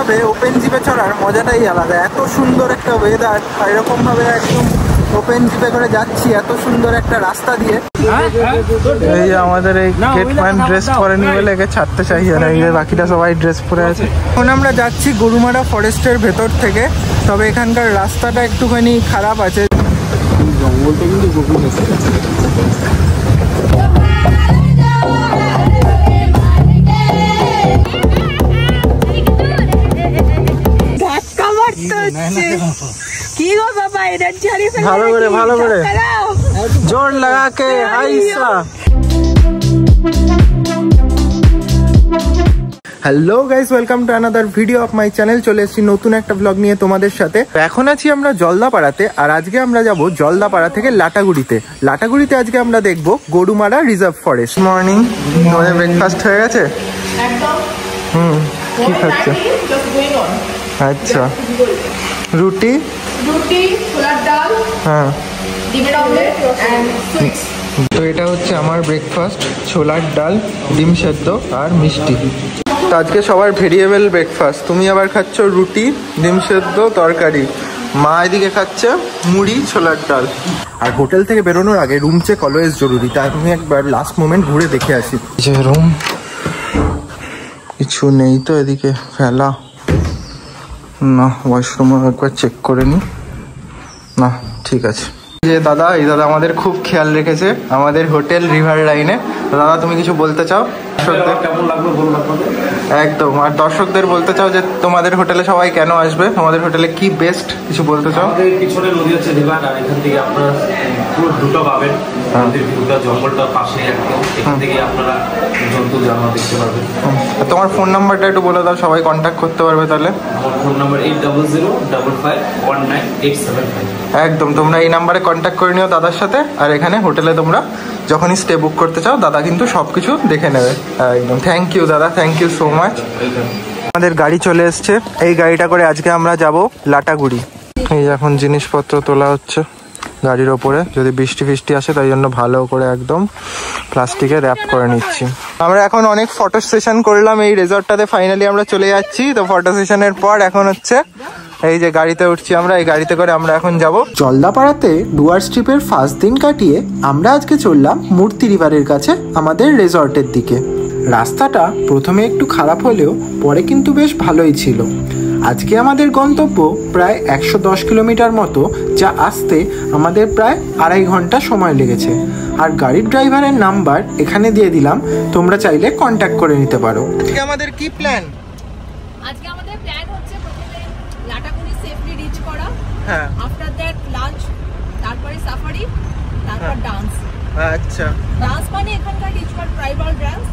ভাবে ওপেন জিপে চড়ার মজাটাই আলাদা। এত সুন্দর একটা ওয়েদার, এরকম ভাবে একদম ওপেন জিপে করে যাচ্ছি এত সুন্দর একটা রাস্তা দিয়ে। এই যে আমাদের এই গেটম্যান ড্রেস পরেনি বলে একে ছাড়তে চাইছে না, এই যে বাকিটা সবাই ড্রেস পরে আছে। এখন আমরা যাচ্ছি গরুমারা ফরেস্টের ভেতর থেকে, তবে এখানকার রাস্তাটা একটুখানি খারাপ আছে। জঙ্গলটা কিন্তু গভীর আছে। ভালো করে ভালো করে জোর লাগা কে আইসা। Hello guys, welcome to another video of my channel. চলে এসেছি নতুন একটা ব্লগ নিয়ে তোমাদের সাথে। এখন আছি আমরা জলদাপাড়াতে, আর আজকে আমরা যাব জলদাপাড়া থেকে লাটাগুড়িতে। লাটাগুড়িতে আজকে আমরা দেখব গরুমারা রিজার্ভ ফরেস্ট। মর্নিং, তোমাদের ব্রেকফাস্ট হয়ে গেছে? কি খাচ্ছ? আচ্ছা, রুটি ছোলার ডাল, হ্যাঁ, ডিমের অমলেট এন্ড সুইটস। তো এটা হচ্ছে আমার ব্রেকফাস্ট, ছোলার ডাল, ডিম সেদ্ধ আর মিষ্টি। তো আজকে সবার ভেরিয়েবল ব্রেকফাস্ট। তুমি আবার খাচ্ছ রুটি, ডিম সেদ্ধ, তরকারি। মা এদিকে খাচ্ছে মুড়ি, ছোলার ডাল। আর হোটেল থেকে বেরোনোর আগে রুম চেক অলওয়েজ জরুরি, তাই আমি একবার লাস্ট মোমেন্ট ঘুরে দেখে আসি যে রুম কিছু নেই তো এদিকে ফেলা না। ওয়াশরুমও একবার চেক করে নি, না ঠিক আছে। যে দাদা, এই দাদা আমাদের খুব খেয়াল রেখেছে আমাদের হোটেল রিভার লাইনে। দাদা তুমি কিছু বলতে চাও? কেমন লাগলো বলুন আপনাদের। একদম, আর দর্শকদের বলতে চাও যে তোমাদের হোটেলে সবাই কেন আসবে, তোমাদের হোটেলে কি বেস্ট কিছু বলতে চাও? আমাদের পিছনে নদী হচ্ছে রিভার, আর এখান থেকে আপনারা পুরো দুটো পাবেন। নদীর ভিউটা, জঙ্গলটা পাশে একদম, এখান থেকে আপনারা জন্তু জানোয়ার দেখতে পারবেন। তোমার ফোন নাম্বারটা একটু বলে দাও, সবাই কন্ট্যাক্ট করতে পারবে তাহলে। আমার ফোন নাম্বার 8005519875। একদম, তোমরা এই নাম্বারে কন্ট্যাক্ট করে নিও দাদার সাথে। আর এখানে হোটেলে তোমরা যখনই স্টে বুক করতে চাও দাদা কিন্তু সবকিছু দেখে নেবে। একদম, থ্যাংক ইউ দাদা, থ্যাংক ইউ সো মাচ। আমাদের গাড়ি চলে এসছে, এই গাড়িটা করে আজকে আমরা যাব লাটাগুড়ি। এই এখন জিনিসপত্র তোলা হচ্ছে গাড়ির ওপরে, যদি বৃষ্টি ফিষ্টি আসে তাই জন্য ভালো করে একদম প্লাস্টিকে র্যাপ করে নিচ্ছি। আমরা এখন অনেক ফটো সেশন করলাম এই রিসর্টটাতে, ফাইনালি আমরা চলে যাচ্ছি। তো ফটো সেশনের পর এখন হচ্ছে এই যে গাড়িতে উঠছি আমরা, এই গাড়িতে করে আমরা এখন যাব জলদাপাড়াতে। ডুয়ার্স ট্রিপের ফার্স্ট দিন কাটিয়ে আমরা আজকে চললাম মূর্তি রিভারের কাছে আমাদের রিসর্টের দিকে। রাস্তাটা প্রথমে একটু খারাপ হলেও পরে কিন্তু বেশ ভালোই ছিল। আজকে আমাদের গন্তব্য প্রায় 110 কিলোমিটার মতো, যা আসতে আমাদের প্রায় 2.5 ঘন্টা সময় লেগেছে। আর গাড়ির ড্রাইভারের নাম্বার এখানে দিয়ে দিলাম, তোমরা চাইলে কন্ট্যাক্ট করে নিতে পারো। আজকে আমাদের কি প্ল্যান? আজকে আমাদের প্ল্যান হচ্ছে প্রথমে লাটাগুড়ি সেফলি রিচ করা, হ্যাঁ, আফটার দ্যাট লাঞ্চ, তারপরে সাফারি, তারপর ডান্স। আচ্ছা, ডান্স মানে এখানকার রিচুয়াল ট্রাইবাল ডান্স,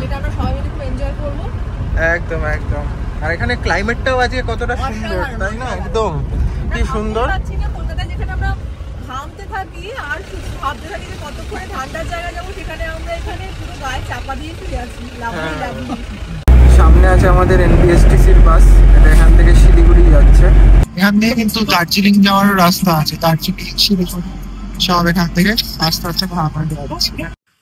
যেটা আমরা সবাই মিলে খুব এনজয় করব। একদম একদম। আর এখানে ক্লাইমেটটাও আজকে কতটা সুন্দর, তাই না? একদম কি সুন্দর। কলকাতায় যেখানে আমরা ঘামতে থাকি আর শুধু ভাবতে থাকি যে কতক্ষণে ঠান্ডার জায়গা যাবো, সেখানে আমরা এখানে পুরো গায়ে চাপা দিয়ে ফিরে আসি। সামনে আছে আমাদের এনবিএসটিসির বাস, এটা এখান থেকে শিলিগুড়ি যাচ্ছে। এখান থেকে কিন্তু দার্জিলিং যাওয়ার রাস্তা আছে, দার্জিলিং শিলিগুড়ি সব এখান থেকে আস্তে আস্তে ভাঙা যাচ্ছে।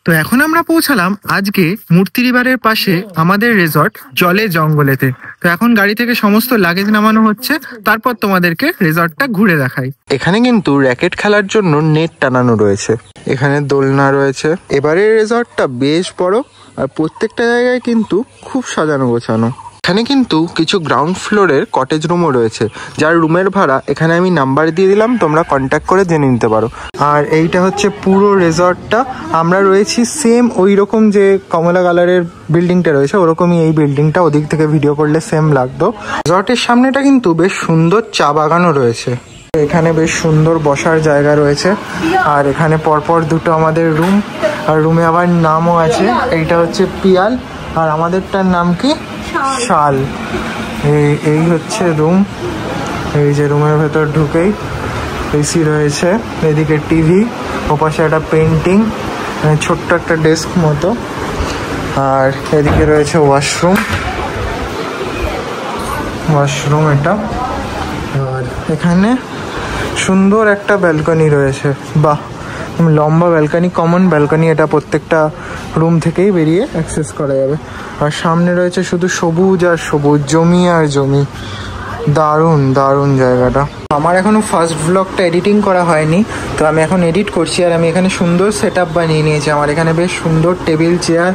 তো এখন আমরা পৌঁছালাম আজকে মূর্তি রিভারের পাশে আমাদের রিসর্ট জলে জঙ্গলেতে। তো এখন গাড়ি থেকে সমস্ত লাগেজ নামানো হচ্ছে, তারপর তোমাদেরকে রিসর্টটা ঘুরে দেখাই। এখানে কিন্তু র্যাকেট খেলার জন্য নেট টানানো রয়েছে, এখানে দোলনা রয়েছে। এবারের রিসর্টটা বেশ বড়, আর প্রত্যেকটা জায়গায় কিন্তু খুব সাজানো গোছানো। এখানে কিন্তু কিছু গ্রাউন্ড ফ্লোরের কটেজ রুমও রয়েছে, যার রুমের ভাড়া এখানে আমি নাম্বার দিয়ে দিলাম, তোমরা কন্ট্যাক্ট করে জেনে নিতে পারো। আর এইটা হচ্ছে পুরো রিসর্টটা। আমরা রয়েছি সেম ওই রকম যে কমলা কালারের বিল্ডিংটা রয়েছে, ওরকমই এই বিল্ডিংটা। ওদিক থেকে ভিডিও করলে সেম লাগতো। রিসর্টের সামনেটা কিন্তু বেশ সুন্দর চা বাগানও রয়েছে, এখানে বেশ সুন্দর বসার জায়গা রয়েছে। আর এখানে পরপর দুটো আমাদের রুম, আর রুমে আবার নামও আছে। এইটা হচ্ছে পিয়াল, আর আমাদেরটার নাম কি? শাল। এই হচ্ছে রুম। এই যে রুমের ভেতর ঢুকেই এসি রয়েছে, এদিকে টিভি, ওপাশে একটা পেন্টিং, ছোট্ট একটা ডেস্ক মতো। আর এদিকে রয়েছে ওয়াশরুম এটা। আর এখানে সুন্দর একটা ব্যালকনি রয়েছে। বাহ, লম্বা ব্যালকনি, কমন ব্যালকনি, এটা প্রত্যেকটা রুম থেকেই বেরিয়ে অ্যাক্সেস করা যাবে। আর সামনে রয়েছে শুধু সবুজ আর সবুজ, জমি আর জমি। দারুণ দারুণ জায়গাটা। আমার এখনো ফার্স্ট ব্লগটা এডিটিং করা হয়নি, তো আমি এখন এডিট করছি। আর আমি এখানে সুন্দর সেট আপ বানিয়ে নিয়েছি। আমার এখানে বেশ সুন্দর টেবিল চেয়ার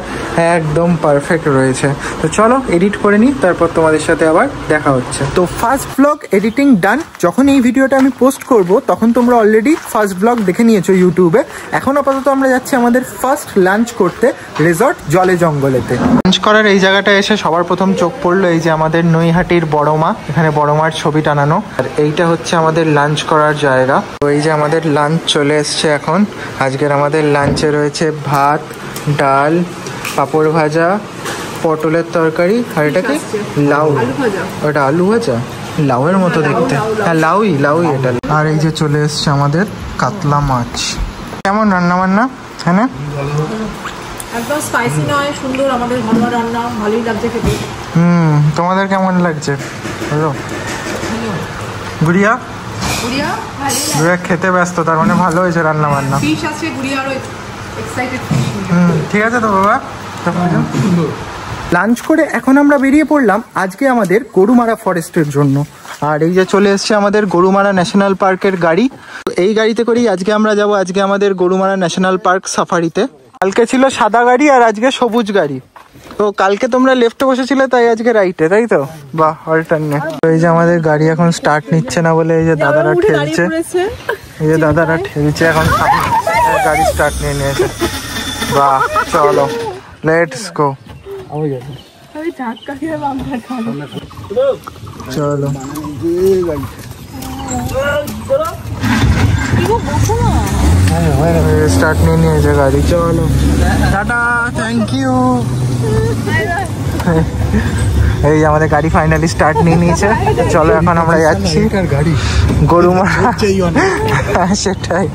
একদম পারফেক্ট রয়েছে। তো চলো এডিট করে নিই, তারপর তোমাদের সাথে আবার দেখা হচ্ছে। তো ফার্স্ট ব্লগ এডিটিং ডান। যখন এই ভিডিওটা আমি পোস্ট করব তখন তোমরা অলরেডি ফার্স্ট ব্লগ দেখে নিয়েছো ইউটিউবে। এখন আপাতত আমরা যাচ্ছি আমাদের ফার্স্ট লাঞ্চ করতে রিসর্ট জলে জঙ্গলেতে। লাঞ্চ করার এই জায়গাটা এসে সবার প্রথম চোখ পড়লো এই যে আমাদের নৈহাটির বড় মা। এখানে বড় মার ছবি টানানো। আর এইটা হচ্ছে আমাদের লাঞ্চ করার জায়গা। তো এই যে আমাদের লাঞ্চ চলে এসছে এখন। আজকের আমাদের লাঞ্চে রয়েছে ভাত, ডাল, পাঁপড় ভাজা, পটলের তরকারি, আর এটা কি লাউ, ওটা আলু ভাজা, লাউয়ের মতো দেখতে। হ্যাঁ লাউই এটা। আর এই যে চলে এসছে আমাদের কাতলা মাছ। কেমন রান্না বান্না? হ্যাঁ একদম স্পাইসি নয়, সুন্দর আমাদের ঘরোয়া রান্না, ভালোই লাগছে খেতে। তোমাদের কেমন লাগছে? গুড়িয়া খেতে ব্যস্ত, তার মানে ভালো হয়েছে রান্না বান্না। ঠিক আছে তো বাবা। লাঞ্চ করে এখন আমরা বেরিয়ে পড়লাম আজকে আমাদের গরুমারা ফরেস্টের জন্য। আর এই যে চলে এসছে আমাদের গরুমারা ন্যাশনাল পার্কের গাড়ি। এই গাড়িতে করেই আজকে আমরা যাব আজকে আমাদের গরুমারা ন্যাশনাল পার্ক সাফারিতে। কালকে ছিল সাদা গাড়ি আর আজকে সবুজ গাড়ি। তো কালকে তোমরা লেফটে বসেছিলে, তাই আজকে রাইটে, তাই তো? বাহ, অল্টারনেট। এই যে আমাদের গাড়ি এখন স্টার্ট নিচ্ছে না বলে এই যে দাদারা ঠেলছে, এখন গাড়ি স্টার্ট নিয়ে নিয়েছে। বাহ, চলো লেটস গো। চলো স্টার্ট নিয়ে নিয়েছে গাড়ি। চলো টাটা, থ্যাংক ইউ। এই আমাদের গাড়ি ফাইনালি স্টার্ট নিয়ে নিয়েছে। চলো এখন আমরা যাচ্ছি গরুমারা। সেটাই।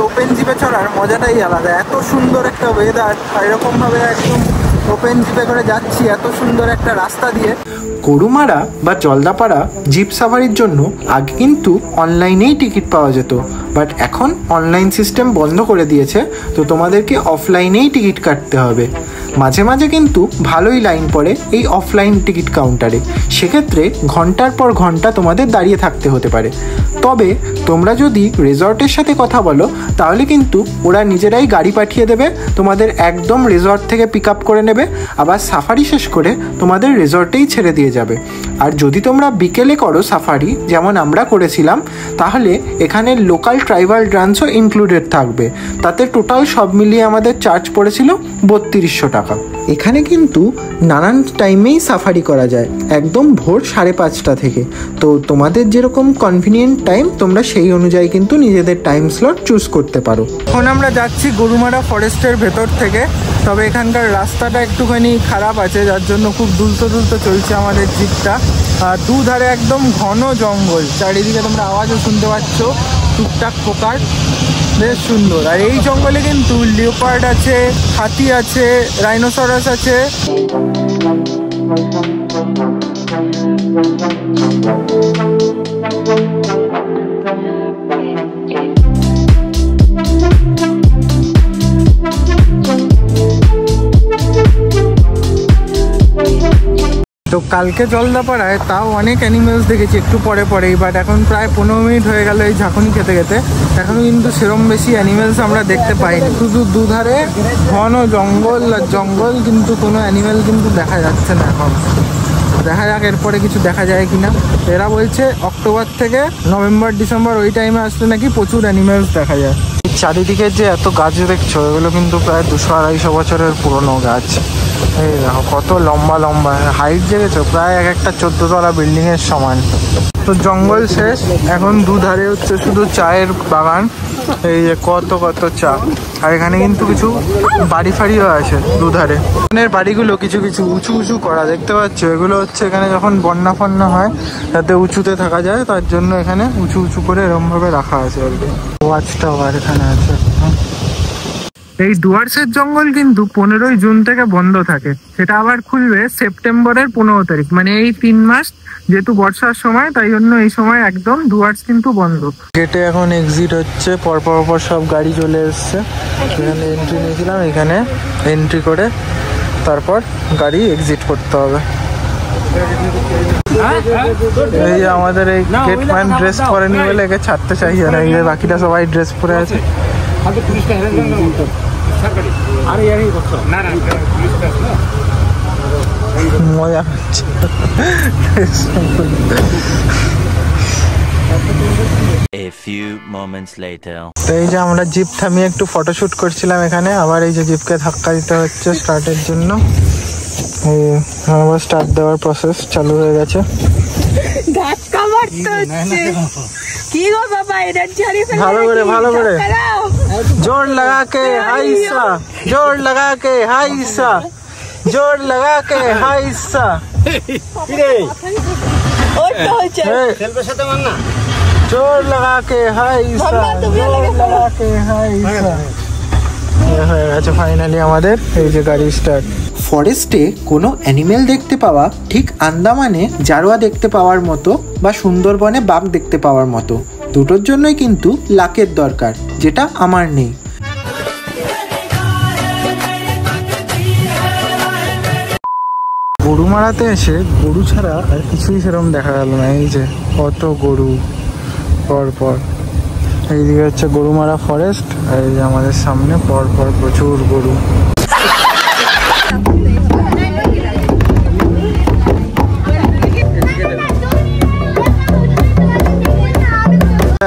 ওপেন জিপে চড়ার মজাটাই আলাদা। এত সুন্দর একটা ওয়েদার, আর এরকম ভাবে একদম ওপেন জিপে করে যাচ্ছি এত সুন্দর একটা রাস্তা দিয়ে। গরুমারা বা জলদাপাড়া জিপ সাফারির জন্য আগে কিন্তু অনলাইনেই টিকিট পাওয়া যেত, বাট এখন অনলাইন সিস্টেম বন্ধ করে দিয়েছে। তো তোমাদেরকে অফলাইনেই টিকিট কাটতে হবে। মাঝে মাঝে কিন্তু ভালোই লাইন পড়ে এই অফলাইন টিকিট কাউন্টারে। সেক্ষেত্রে ঘন্টার পর ঘন্টা তোমাদের দাঁড়িয়ে থাকতে হতে পারে। তবে তোমরা যদি রিসর্টের সাথে কথা বলো তাহলে কিন্তু ওরা নিজেরাই গাড়ি পাঠিয়ে দেবে, তোমাদের একদম রিসর্ট থেকে পিক আপ করে নেবে, আবার সাফারি শেষ করে তোমাদের রিসর্টেই ছেড়ে দিয়ে যাবে। আর যদি তোমরা বিকেলে করো সাফারি, যেমন আমরা করেছিলাম, তাহলে এখানে লোকাল ট্রাইবাল ডান্সও ইনক্লুডেড থাকবে। তাতে টোটাল সব মিলিয়ে আমাদের চার্জ পড়েছিল 3200 টাকা। এখানে কিন্তু নানান টাইমেই সাফারি করা যায়, একদম ভোর 5:30 থেকে। তো তোমাদের যেরকম কনভিনিয়েন্ট টাইম তোমরা সেই অনুযায়ী কিন্তু নিজেদের টাইম স্লট চুজ করতে পারো। এখন আমরা যাচ্ছি গরুমারা ফরেস্টের ভেতর থেকে। তবে এখানকার রাস্তাটা একটুখানি খারাপ আছে, যার জন্য খুব দুলতে চলছে আমাদের জিপটা। আর দুধারে একদম ঘন জঙ্গল, চারিদিকে তোমরা আওয়াজও শুনতে পাচ্ছ টুকটাক পোকার, বেশ সুন্দর। আর এই জঙ্গলে কিন্তু লিওপার্ড আছে, হাতি আছে, রাইনোসরাস আছে। তো কালকে জলদাপাড়ায় তাও অনেক অ্যানিমেলস দেখেছি একটু পরেই, বাট এখন প্রায় 15 মিনিট হয়ে গেল এই ঝাঁকুনি খেতে এখনো কিন্তু সেরম বেশি অ্যানিমেলস আমরা দেখতে পাইনি। শুধু দুধারে ঘন জঙ্গল আর জঙ্গল, কিন্তু কোনো অ্যানিমেল কিন্তু দেখা যাচ্ছে না এখন। দেখা যাক এরপরে কিছু দেখা যায় কিনা। এরা বলছে অক্টোবর থেকে নভেম্বর ডিসেম্বর ওই টাইমে আসলে নাকি প্রচুর অ্যানিমেলস দেখা যায়। চারিদিকে যে এত গাছ দেখছো, এগুলো কিন্তু প্রায় 200-250 বছরের পুরনো গাছ। এই দেখো কত লম্বা লম্বা হাইট, জেগেছো প্রায় এক একটা 14 তলা বিল্ডিং এর সমান। তো জঙ্গল শেষ, এখন দুধারে হচ্ছে শুধু চায়ের বাগান। এই যে কত কত চা, আর এখানে কিন্তু কিছু বাড়ি ফাড়িও আছে দুধারে। এখানের বাড়িগুলো কিছু কিছু উঁচু উঁচু করা, দেখতে পাচ্ছ? এগুলো হচ্ছে এখানে যখন বন্যা ফন্যা হয় যাতে উঁচুতে থাকা যায়, তার জন্য এখানে উঁচু উঁচু করে এরকম ভাবে রাখা আছে আর কি। ওয়াচ টাওয়ার এখানে আছে। এই ডুয়ার্সের জঙ্গল কিন্তু 15ই জুন থেকে বন্ধ থাকে, সেটা আবার খুলবে সেপ্টেম্বরের 15 তারিখ, মানে এই 3 মাস, যেহেতু বর্ষার সময় তাই জন্য এই সময় একদম ডুয়ার্স কিন্তু বন্ধ। গেটে এখন এক্সিট হচ্ছে, পরপর সব গাড়ি চলে এসছে। এখানে এন্ট্রি নিয়েছিলাম, এখানে এন্ট্রি করে তারপর গাড়ি এক্সিট করতে হবে। এই আমাদের এই গেটম্যান ড্রেস পরেনি বলে একে ছাড়তে চাইছে না, এই বাকিটা সবাই ড্রেস পরে আছে। মজা হচ্ছে। A few moments later. তো এই যে আমরা জিপ থামিয়ে একটু ফটোশুট করছিলাম এখানে, আবার এই যে জিপকে ধাক্কা দিতে হচ্ছে স্টার্টের জন্য। আবার স্টার্ট দেওয়ার প্রসেস চালু হয়ে গেছে। ধাক্কা মারতে হচ্ছে। কি গো বাবা, এনার্জি হারিয়ে ফেললে? ভালো করে জোর লাগা কে হাইসা, জোর লাগা কে হাইসা, জোর লাগা কে হাইসা। ওটা হচ্ছে জোর লাগা কে হাইসা, জোর লাগা কে হাইসা। হয়ে গেছে ফাইনালি আমাদের এই যে গাড়ি স্টার্ট। ফরেস্টে কোনো অ্যানিমেল দেখতে পাওয়া ঠিক আন্দামানে জারোয়া দেখতে পাওয়ার মতো বা সুন্দরবনে বাঘ দেখতে পাওয়ার মতো, দুটোর জন্যই কিন্তু লাকের দরকার, যেটা আমার নেই। গরুমারাতে এসে গরু ছাড়া আর কিছুই সেরকম দেখা গেল না। এই যে কত গরু পরপর, এইদিকে হচ্ছে গরুমারা ফরেস্ট, আর এই যে আমাদের সামনে পরপর প্রচুর গরু।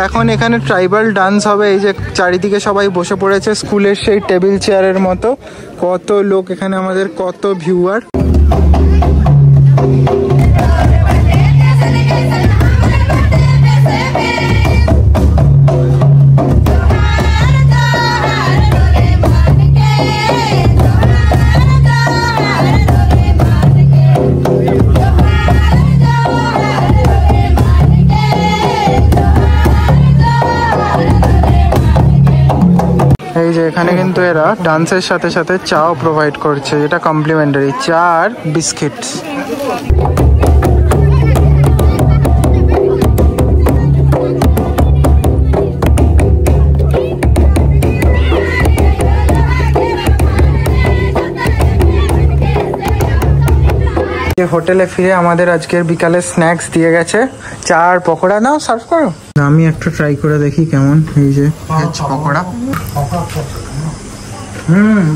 এখন এখানে ট্রাইবাল ডান্স হবে। এই যে চারিদিকে সবাই বসে পড়েছে স্কুলের সেই টেবিল চেয়ারের মতো, কত লোক এখানে, আমাদের কত ভিউয়ার। এই যে এখানে কিন্তু এরা ডান্সের সাথে সাথে চাও প্রোভাইড করছে, যেটা কমপ্লিমেন্টারি, চা আর বিস্কিটস। হোটেলে ফিরে আমাদের আজকের বিকালে স্ন্যাক্স দিয়ে গেছে, চা আর পকোড়া। নাও সার্ভ করো। আমি একটা ট্রাই করে দেখি কেমন। এই যে ভেজ পকোড়া,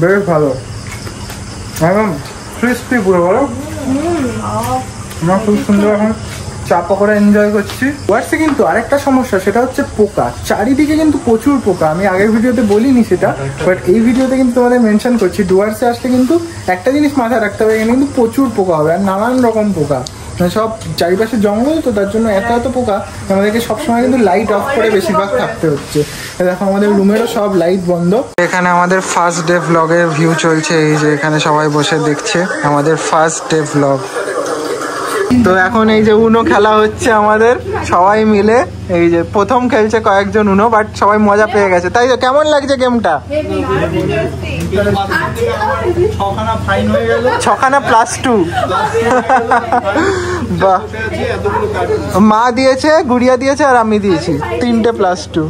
বেশ ভালো, একদম ক্রিস্পি পুরো। বলো, আমরা খুব সুন্দর এখন চা পকোড়া এনজয় করছি। ওয়ার্সে কিন্তু আরেকটা সমস্যা, সেটা হচ্ছে পোকা। চারিদিকে কিন্তু প্রচুর পোকা। আমি আগের ভিডিওতে বলিনি সেটা, বাট এই ভিডিওতে কিন্তু তোমাদের মেনশন করছি। ডুয়ার্সে আসলে কিন্তু একটা জিনিস মাথায় রাখতে হবে, এখানে কিন্তু প্রচুর পোকা হবে, আর নানান রকম পোকা। মানে সব চারিপাশে জঙ্গল, তো তার জন্য এত পোকা আমাদেরকে সবসময় কিন্তু লাইট অফ করে বেশিরভাগ থাকতে হচ্ছে। দেখো আমাদের রুমেরও সব লাইট বন্ধ। এখানে আমাদের ফার্স্ট ডে ভ্লগের ভিউ চলছে। এই যে এখানে সবাই বসে দেখছে আমাদের ফার্স্ট ডে ভ্লগ। তো এখন এই যে উনো খেলা হচ্ছে আমাদের সবাই মিলে। এই যে প্রথম খেলছে কয়েকজন উনো, বাট সবাই মজা পেয়ে গেছে। তাই তো কেমন লাগছে গেমটা? 6খানা +2। বাহ, মা দিয়েছে, গুড়িয়া দিয়েছে, আর আমি দিয়েছি 3টে +2।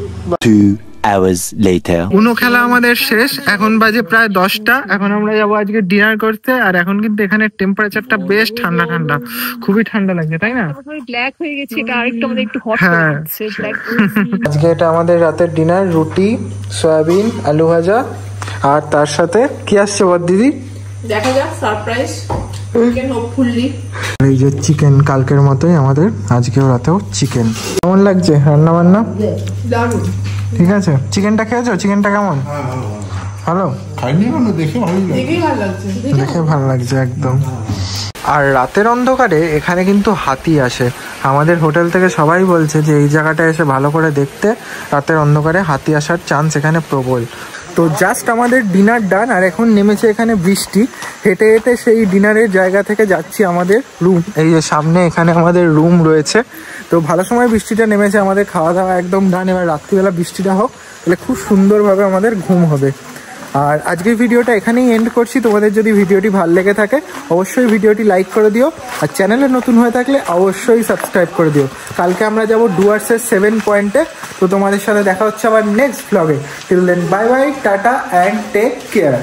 2 hours later. উনো খেলা আমাদের শেষ, এখন বাজে প্রায় 10টা। এখন আমরা যাবো আজকে ডিনার করতে। আর এখন কিন্তু এখানে টেম্পারেচারটা বেশ ঠান্ডা ঠান্ডা, খুবই ঠান্ডা লাগছে, তাই না? ব্ল্যাক হয়ে গেছে, এটা আরেকটু আমাদের একটু হট হ্যাঁ। লাগছে। ব্ল্যাক আজকে এটা আমাদের রাতের ডিনার, রুটি, সয়াবিন, আলু ভাজা, আর তার সাথে কি আসছে বল দিদি? দেখা যাক, সারপ্রাইজ চিকেন হোপফুলি। এই যে চিকেন, কালকের মতোই আমাদের আজকেও রাতেও চিকেন। কেমন লাগছে রান্না বান্না? দারুণ। ঠিক আছে। চিকেনটা খেয়েছো? চিকেনটা কেমন? ভালো খাইনি ভালো, দেখে ভালো দেখেই ভালো লাগছে। দেখে ভালো লাগছে একদম। আর রাতের অন্ধকারে এখানে কিন্তু হাতি আসে। আমাদের হোটেল থেকে সবাই বলছে যে এই জায়গাটা এসে ভালো করে দেখতে, রাতের অন্ধকারে হাতি আসার চান্স এখানে প্রবল। তো জাস্ট আমাদের ডিনার ডান, আর এখন নেমেছে এখানে বৃষ্টি। হেঁটে হেঁটে সেই ডিনারের জায়গা থেকে যাচ্ছি আমাদের রুম। এই যে সামনে এখানে আমাদের রুম রয়েছে। তো ভালো সময় বৃষ্টিটা নেমেছে, আমাদের খাওয়া দাওয়া একদম ডান। এবার রাত্রিবেলা বৃষ্টিটা হোক, তাহলে খুব সুন্দরভাবে আমাদের ঘুম হবে। আর আজকের ভিডিওটা এখানেই এন্ড করছি। তোমাদের যদি ভিডিওটি ভালো লেগে থাকে অবশ্যই ভিডিওটি লাইক করে দিও, আর চ্যানেলে নতুন হয়ে থাকলে অবশ্যই সাবস্ক্রাইব করে দিও। কালকে আমরা যাব ডুয়ার্সের 7 পয়েন্টে। তো তোমাদের সাথে দেখা হচ্ছে আবার নেক্সট ব্লগে। Till then bye bye, tata and take care.